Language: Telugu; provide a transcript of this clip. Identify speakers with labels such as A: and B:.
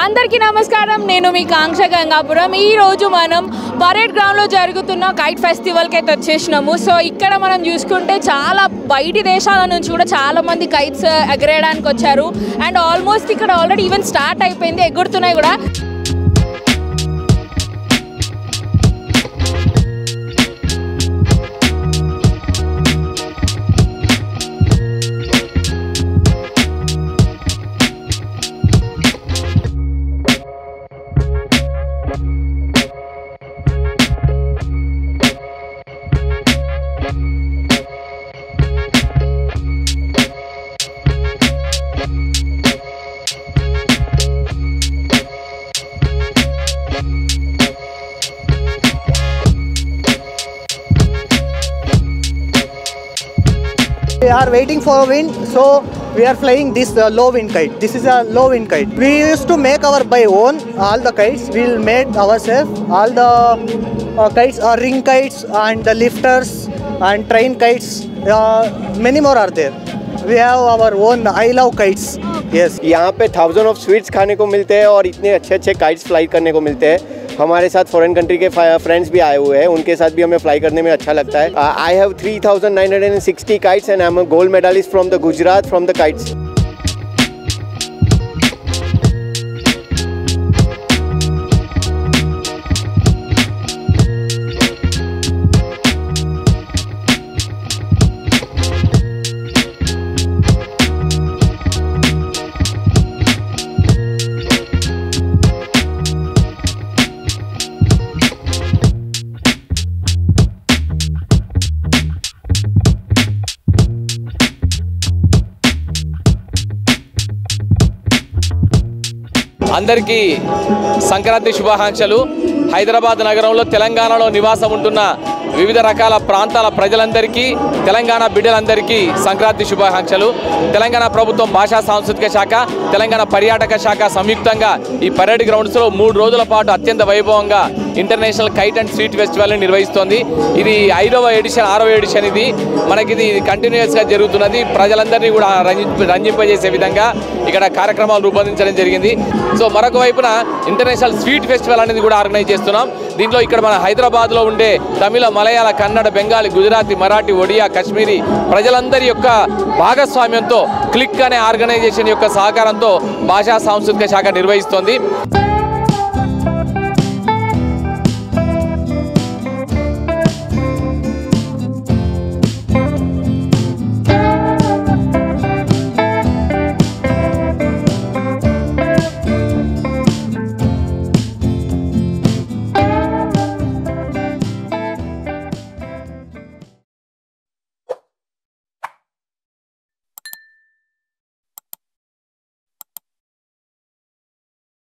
A: అందరికీ నమస్కారం. నేను మీ కాంక్ష గంగాపురం. ఈ రోజు మనం పరేడ్ గ్రౌండ్ లో జరుగుతున్న కైట్ ఫెస్టివల్ కి అయితే వచ్చేసినాము. సో ఇక్కడ మనం చూసుకుంటే చాలా బయటి దేశాల నుంచి కూడా చాలా మంది కైట్స్ ఎగరేయడానికి వచ్చారు. అండ్ ఆల్మోస్ట్ ఇక్కడ ఆల్రెడీ ఈవెంట్ స్టార్ట్ అయిపోయింది, ఎగురుతున్నాయి కూడా.
B: We are waiting for wind, so we are flying this low wind kite. This is a low wind kite. We used to make our by own all the kites. We'll make ourselves. All the kites are ring kites and the lifters and train kites. Many more are there. We have our own I love kites. Yes.
C: यहाँ पे थाउजेंड ऑफ स्वीट्स खाने को मिलते हैं और इतने अच्छे अच्छे काइट्स फ्लाई करने को मिलते हैं. हमारे साथ फॉरेन कंट्री के फ्रेंड्स भी आए हुए हैं, उनके साथ भी हमें फ्लाई करने में अच्छा लगता है. I have 3960 kites and I am a gold medalist from the Gujarat from the kites.
D: అందరికీ సంక్రాంతి శుభాకాంక్షలు. హైదరాబాద్ నగరంలో తెలంగాణలో నివాసం ఉంటున్న వివిధ రకాల ప్రాంతాల ప్రజలందరికీ, తెలంగాణ బిడ్డలందరికీ సంక్రాంతి శుభాకాంక్షలు. తెలంగాణ ప్రభుత్వం భాషా సాంస్కృతిక శాఖ, తెలంగాణ పర్యాటక శాఖ సంయుక్తంగా ఈ పరేడ్ గ్రౌండ్స్లో 3 రోజుల పాటు అత్యంత వైభవంగా ఇంటర్నేషనల్ కైట్ అండ్ స్ట్రీట్ ఫెస్టివల్ని నిర్వహిస్తోంది. ఇది 6వ ఎడిషన్. ఇది మనకి కంటిన్యూస్గా జరుగుతున్నది. ప్రజలందరినీ కూడా రంజింపజేసే విధంగా ఇక్కడ కార్యక్రమాలు రూపొందించడం జరిగింది. సో మరొక వైపున ఇంటర్నేషనల్ స్వీట్ ఫెస్టివల్ అనేది కూడా ఆర్గనైజ్ చేస్తున్నాం. దీంట్లో ఇక్కడ మన హైదరాబాద్లో ఉండే తమిళ, మలయాళ, కన్నడ, బెంగాలీ, గుజరాతీ, మరాఠీ, ఒడియా, కశ్మీరీ ప్రజలందరి యొక్క భాగస్వామ్యంతో క్లిక్ అనే ఆర్గనైజేషన్ యొక్క సహకారంతో భాషా సాంస్కృతిక శాఖ నిర్వహిస్తోంది.